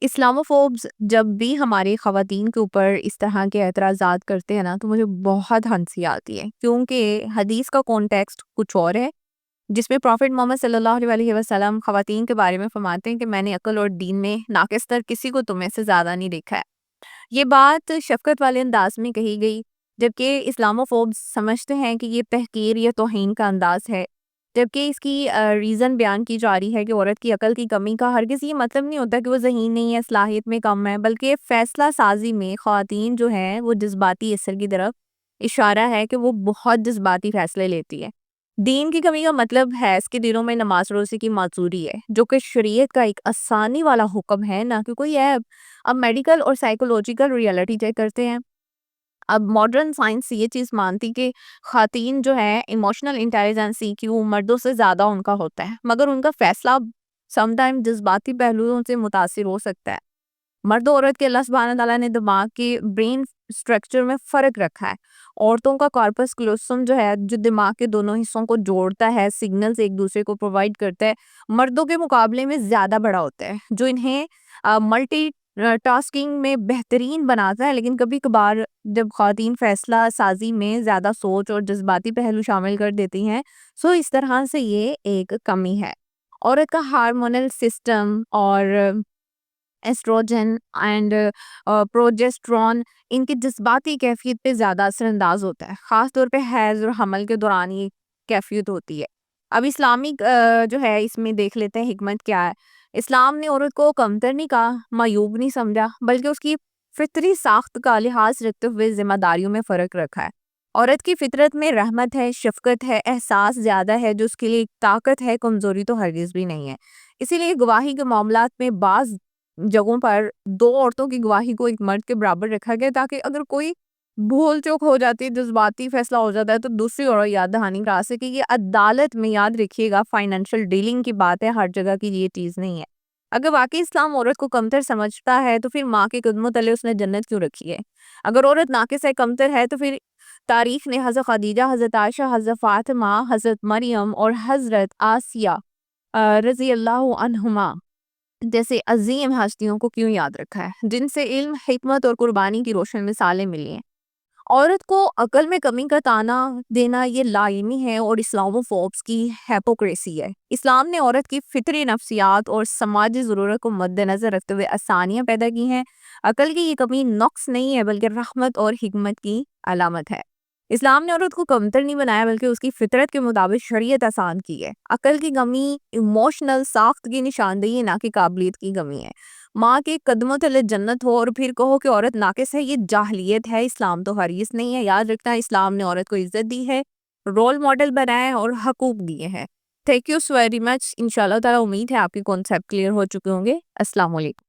اسلاموفوبس جب بھی ہماری خواتین کے اوپر اس طرح کے اعتراضات کرتے ہیں نا تو مجھے بہت ہنسی آتی ہے، کیونکہ حدیث کا کانٹیکسٹ کچھ اور ہے جس میں پروفٹ محمد صلی اللہ علیہ وسلم خواتین کے بارے میں فرماتے ہیں کہ میں نے عقل اور دین میں ناقص تر کسی کو تمہیں سے زیادہ نہیں دیکھا ہے۔ یہ بات شفقت والے انداز میں کہی گئی، جبکہ اسلاموفوبس سمجھتے ہیں کہ یہ تحقیر یا توہین کا انداز ہے، جبکہ اس کی ریزن بیان کی جا رہی ہے کہ عورت کی عقل کی کمی کا ہرگز یہ مطلب نہیں ہوتا کہ وہ ذہین نہیں ہے، صلاحیت میں کم ہے، بلکہ فیصلہ سازی میں خواتین جو ہیں وہ جذباتی اثر کی طرف اشارہ ہے کہ وہ بہت جذباتی فیصلے لیتی ہے۔ دین کی کمی کا مطلب ہے اس کے دنوں میں نماز روزے کی معذوری ہے، جو کہ شریعت کا ایک آسانی والا حکم ہے، نہ کہ کوئی عیب۔ اب میڈیکل اور سائیکولوجیکل ریئلٹی چیک کرتے ہیں۔ اب ماڈرن سائنس یہ چیز مانتی کہ خواتین جو ہے ایموشنل انٹیلیجنس EQ مردوں سے زیادہ ان کا ہوتا ہے، مگر ان کا فیصلہ سم ٹائم جذباتی پہلوؤں سے متاثر ہو سکتا ہے۔ مرد و عورت کے اللہ سبحانہ تعالیٰ نے دماغ کے برین سٹرکچر میں فرق رکھا ہے۔ عورتوں کا کارپس کلوسم جو ہے، جو دماغ کے دونوں حصوں کو جوڑتا ہے، سگنلز ایک دوسرے کو پرووائڈ کرتا ہے، مردوں کے مقابلے میں زیادہ بڑا ہوتا ہے، جو انہیں ملٹی ٹاسکنگ میں بہترین بناتا ہے۔ لیکن کبھی کبھار جب خواتین فیصلہ سازی میں زیادہ سوچ اور جذباتی پہلو شامل کر دیتی ہیں، سو اس طرح سے یہ ایک کمی ہے۔ عورت کا ہارمونل سسٹم اور ایسٹروجن اینڈ پروجیسٹرون ان کی جذباتی کیفیت پہ زیادہ اثر انداز ہوتا ہے، خاص طور پہ حیض اور حمل کے دوران یہ کیفیت ہوتی ہے۔ اب اسلامک جو ہے اس میں دیکھ لیتے ہیں حکمت کیا ہے۔ اسلام نے عورت کو کمتر نہیں کہا، معیوب نہیں سمجھا، بلکہ اس کی فطری ساخت کا لحاظ رکھتے ہوئے ذمہ داریوں میں فرق رکھا ہے۔ عورت کی فطرت میں رحمت ہے، شفقت ہے، احساس زیادہ ہے، جو اس کے لیے ایک طاقت ہے، کمزوری تو ہرگز بھی نہیں ہے۔ اسی لیے گواہی کے معاملات میں بعض جگہوں پر دو عورتوں کی گواہی کو ایک مرد کے برابر رکھا گیا، تاکہ اگر کوئی بھول چوک ہو جاتی ہے، جذباتی فیصلہ ہو جاتا ہے، تو دوسری عورت یاد دہانی کرا سکے۔ یہ عدالت میں یاد رکھیے گا فائنینشل ڈیلنگ کی بات ہے، ہر جگہ کی یہ چیز نہیں ہے۔ اگر واقعی اسلام عورت کو کمتر سمجھتا ہے تو پھر ماں کے قدموں تلے اس نے جنت کیوں رکھی ہے؟ اگر عورت ناقص ہے، کمتر ہے، تو پھر تاریخ نے حضرت خدیجہ، حضرت عائشہ، حضرت فاطمہ، حضرت مریم اور حضرت آسیہ رضی اللہ عنہما جیسے عظیم ہستیوں کو کیوں یاد رکھا ہے، جن سے علم، حکمت اور قربانی کی روشن مثالیں ملی ہیں؟ عورت کو عقل میں کمی کا طعنہ دینا یہ لاعلمی ہے اور اسلاموفوبس کی ہیپوکریسی ہے۔ اسلام نے عورت کی فطری نفسیات اور سماجی ضرورت کو مد نظر رکھتے ہوئے آسانیاں پیدا کی ہیں۔ عقل کی یہ کمی نقص نہیں ہے، بلکہ رحمت اور حکمت کی علامت ہے۔ اسلام نے عورت کو کمتر نہیں بنایا، بلکہ اس کی فطرت کے مطابق شریعت آسان کی ہے۔ عقل کی کمی ایموشنل ساخت کی نشاندہی، نہ کہ قابلیت کی کمی ہے۔ ماں کے قدموں تلے جنت ہو اور پھر کہو کہ عورت ناقص ہے، یہ جاہلیت ہے، اسلام تو ہرگز نہیں ہے۔ یاد رکھنا، اسلام نے عورت کو عزت دی ہے، رول ماڈل بنایا ہے اور حقوق دیے ہیں۔ Thank you so very much. انشاءاللہ تعالیٰ امید ہے آپ کے کانسیپٹ کلیئر ہو چکے ہوں گے۔ السلام علیکم۔